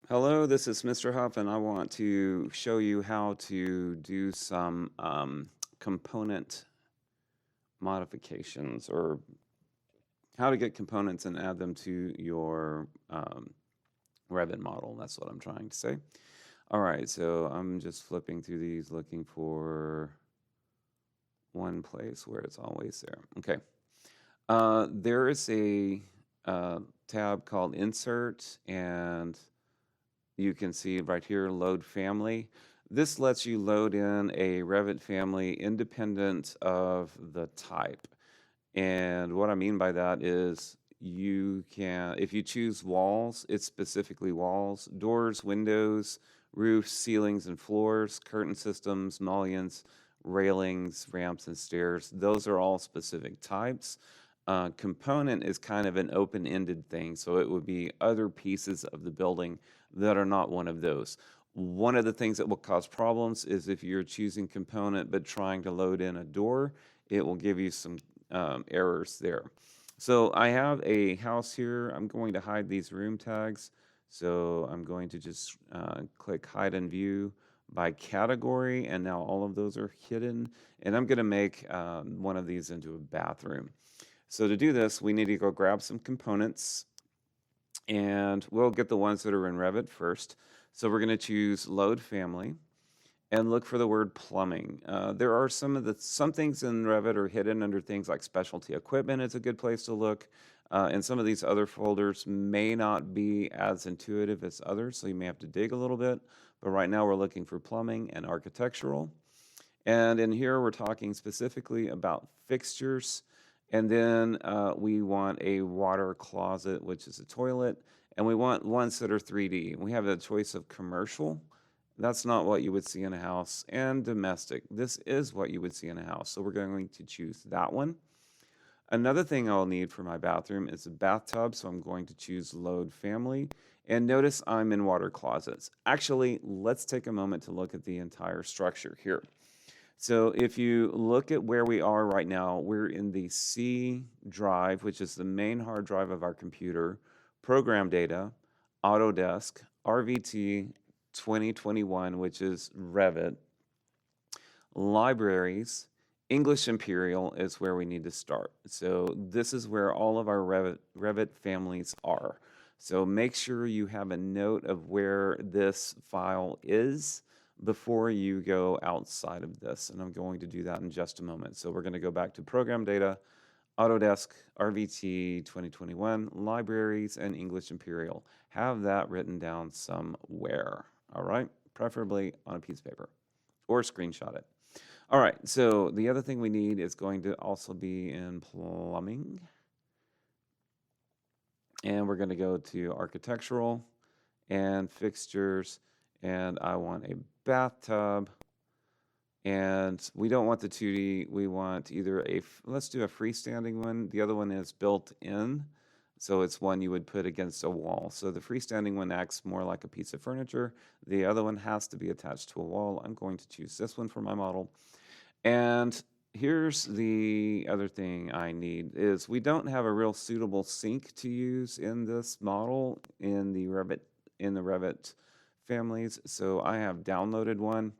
Hello, this is Mr. Huff, and I want to show you how to do some component modifications, or how to get components and add them to your Revit model. That's what I'm trying to say. All right, so I'm just flipping through these, looking for one place where it's always there. Okay. There is a tab called Insert, and you can see right here, Load Family. This lets you load in a Revit family independent of the type. And what I mean by that is you can, if you choose walls, it's specifically walls, doors, windows, roofs, ceilings and floors, curtain systems, mullions, railings, ramps and stairs. Those are all specific types. Component is kind of an open-ended thing, so it would be other pieces of the building that are not one of those. One of the things that will cause problems is if you're choosing component but trying to load in a door, it will give you some errors there. So I have a house here. I'm going to hide these room tags. So I'm going to just click hide and view by category, and now all of those are hidden. And I'm going to make one of these into a bathroom. So to do this, we need to go grab some components, and we'll get the ones that are in Revit first. So we're going to choose Load Family and look for the word plumbing. There are some things in Revit are hidden under things like specialty equipment. It's a good place to look. And some of these other folders may not be as intuitive as others, so you may have to dig a little bit. But right now we're looking for plumbing and architectural. And in here we're talking specifically about fixtures. And then we want a water closet, which is a toilet. And we want ones that are 3D. We have a choice of commercial. That's not what you would see in a house. And domestic. This is what you would see in a house. So we're going to choose that one. Another thing I'll need for my bathroom is a bathtub. So I'm going to choose Load Family. And notice I'm in water closets. Actually, let's take a moment to look at the entire structure here. So if you look at where we are right now, we're in the C drive, which is the main hard drive of our computer, program data, Autodesk, RVT 2021, which is Revit, libraries, English Imperial is where we need to start. So this is where all of our Revit families are. So make sure you have a note of where this file is before you go outside of this, and I'm going to do that in just a moment. So we're going to go back to Program Data, Autodesk, RVT 2021, Libraries, and English Imperial. Have that written down somewhere, all right? Preferably on a piece of paper, or screenshot it. All right, so the other thing we need is going to also be in plumbing. And we're going to go to architectural and fixtures, and I want a bathtub. And we don't want the 2D, we want either let's do a freestanding one. The other one is built in, so it's one you would put against a wall. So the freestanding one acts more like a piece of furniture. The other one has to be attached to a wall. I'm going to choose this one for my model. And here's the other thing I need is we don't have a real suitable sink to use in this model in the Revit families. So I have downloaded one,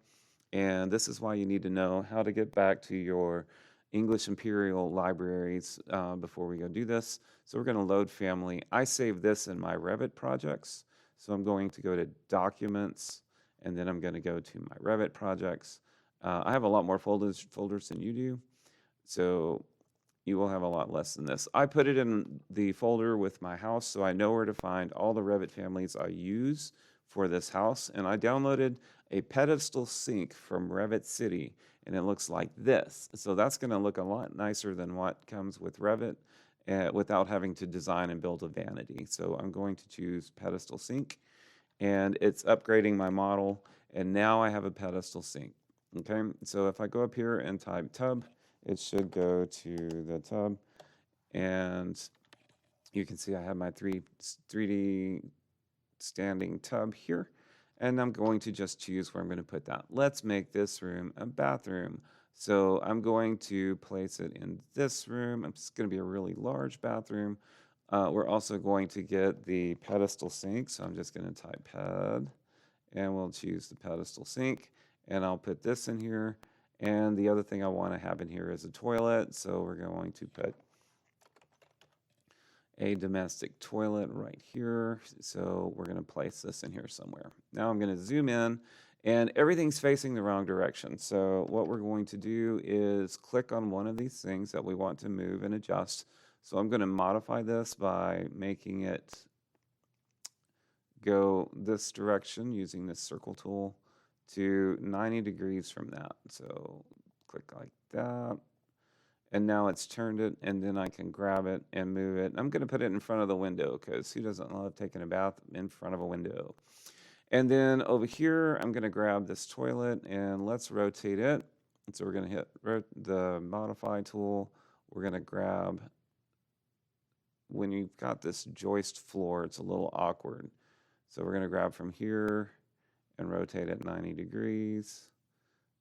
and this is why you need to know how to get back to your English Imperial libraries before we go do this. So we're going to load family. I save this in my Revit projects. So I'm going to go to Documents, and then I'm going to go to my Revit projects. I have a lot more folders than you do, so you will have a lot less than this. I put it in the folder with my house, so I know where to find all the Revit families I use for this house. And I downloaded a Pedestal Sink from Revit City, and it looks like this. So that's going to look a lot nicer than what comes with Revit without having to design and build a vanity. So I'm going to choose Pedestal Sink, and it's upgrading my model, and now I have a Pedestal Sink. Okay, so if I go up here and type tub, it should go to the tub, and you can see I have my 3D standing tub here, and I'm going to just choose where I'm going to put that. Let's make this room a bathroom. So I'm going to place it in this room. It's going to be a really large bathroom. We're also going to get the pedestal sink. So I'm just going to type ped, and we'll choose the pedestal sink. And I'll put this in here. And the other thing I want to have in here is a toilet. So we're going to put a domestic toilet right here. So we're going to place this in here somewhere. Now I'm going to zoom in, and everything's facing the wrong direction. So what we're going to do is click on one of these things that we want to move and adjust. So I'm going to modify this by making it go this direction using this circle tool to 90 degrees from that. So click like that. And now it's turned it, and then I can grab it and move it. I'm going to put it in front of the window because who doesn't love taking a bath in front of a window? And then over here, I'm going to grab this toilet and let's rotate it. And so we're going to hit the modify tool. We're going to grab, when you've got this joist floor, it's a little awkward. So we're going to grab from here and rotate it 90 degrees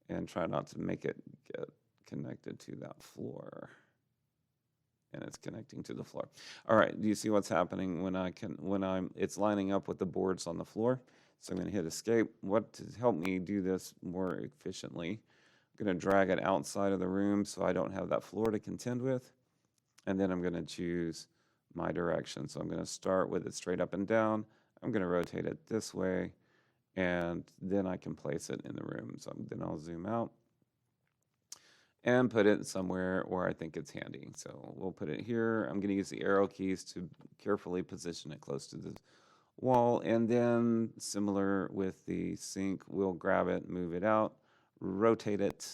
and try not to make it get connected to that floor. And it's connecting to the floor. All right, do you see what's happening when it's lining up with the boards on the floor? So I'm going to hit escape. What to help me do this more efficiently, I'm going to drag it outside of the room so I don't have that floor to contend with. And then I'm going to choose my direction. So I'm going to start with it straight up and down. I'm going to rotate it this way, and then I can place it in the room. So then I'll zoom out and put it somewhere where I think it's handy. So we'll put it here. I'm going to use the arrow keys to carefully position it close to the wall. And then similar with the sink, we'll grab it, move it out, rotate it.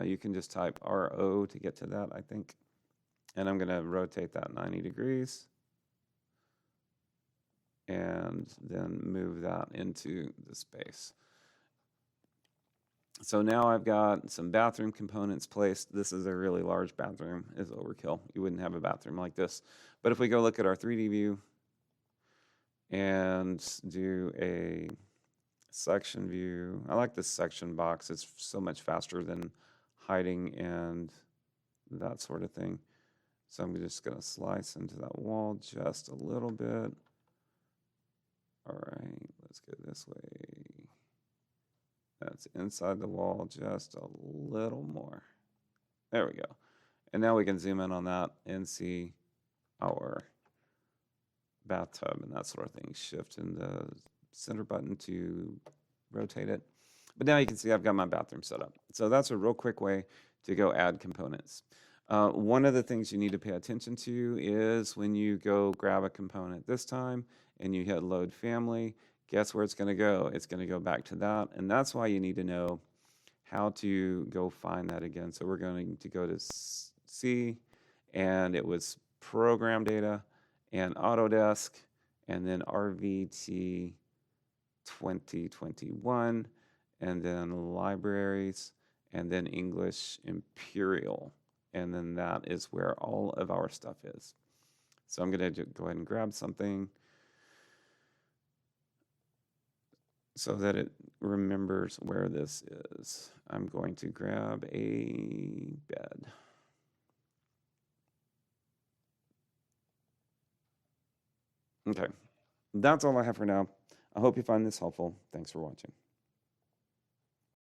You can just type RO to get to that, I think. And I'm going to rotate that 90 degrees. And then move that into the space. So now I've got some bathroom components placed. This is a really large bathroom. It's overkill. You wouldn't have a bathroom like this. But if we go look at our 3D view and do a section view, I like this section box. It's so much faster than hiding and that sort of thing. So I'm just going to slice into that wall just a little bit. All right, let's go this way. That's inside the wall just a little more. There we go. And now we can zoom in on that and see our bathtub and that sort of thing. Shift in the center button to rotate it. But now you can see I've got my bathroom set up. So that's a real quick way to go add components. One of the things you need to pay attention to is when you go grab a component this time and you hit load family, guess where it's going to go? It's going to go back to that. And that's why you need to know how to go find that again. So we're going to go to C, and it was program data and Autodesk, and then RVT 2021, and then libraries, and then English Imperial. And then that is where all of our stuff is. So I'm going to go ahead and grab something so that it remembers where this is. I'm going to grab a bed. Okay, that's all I have for now. I hope you find this helpful. Thanks for watching.